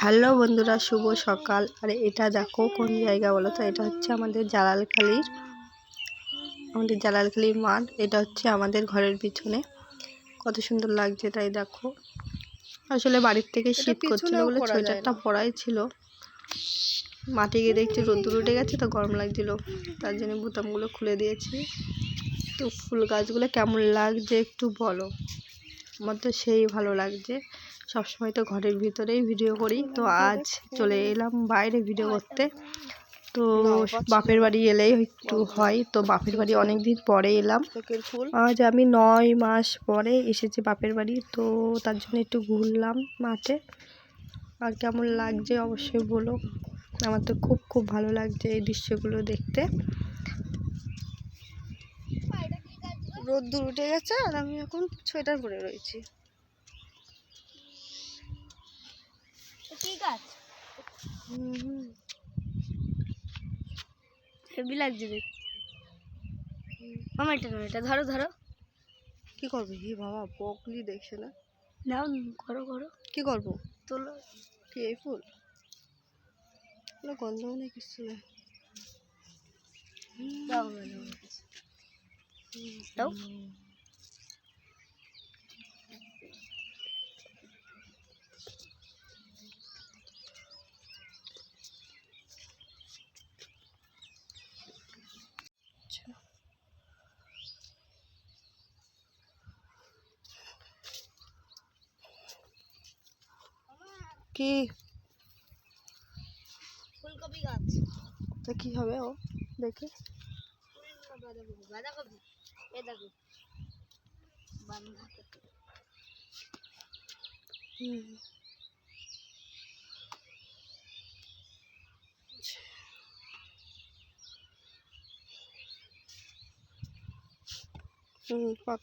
Hello বন্ধুরা, শুভ সকাল। আর এটা দেখো কোন জায়গা বলো তো? এটা হচ্ছে আমাদের জালালখালির মাঠ। এটা হচ্ছে আমাদের ঘরের পিছনে। কত সুন্দর লাগছে তাই দেখো। আসলে বাড়ির থেকে শীত করছিল বলে সোয়েটারটা পরাই ছিল। মাঠে গিয়ে দেখছি রোদ্দুর উঠে গেছে, তো গরম লাগছিল, তার জন্য বোতামগুলো খুলে দিয়েছি। তো ফুল গাছগুলো কেমন লাগছে একটু বলো। আমার তো সেই ভালো লাগছে। সবসময় তো ঘরের ভিতরেই ভিডিও করি, তো আজ চলে এলাম বাইরে ভিডিও করতে। তো বাপের বাড়ি এলেই একটু হয়, তো বাপের বাড়ি অনেক দিন পরে এলাম। আজ আমি 9 মাস পরে এসেছি বাপের বাড়ি, তো তার জন্য একটু ঘুরলাম মাঠে। আর কেমন লাগছে অবশ্যই বলো। আমার তো খুব খুব ভালো লাগছে এই দৃশ্যগুলো দেখতে। রোদ্দুর উঠে গেছে আর আমি এখন সোয়েটার পরে রয়েছি। ঠিক আছে, হেভি লাগছে দেখতে। মামা এটা ধরো ধরো। কি করবো? হি বাবা, বকলি দেখছে না? নাও, করো করো। কি করবো? তোলো। কি এই ফুল? গন্ধও নেই, কিছু নেই। দাও দাও। কি ফুলকপি গাছ। তা কি হবে ও দেখে? বাঁধাকপি, এ দেখো বাঁধাকপি। পাক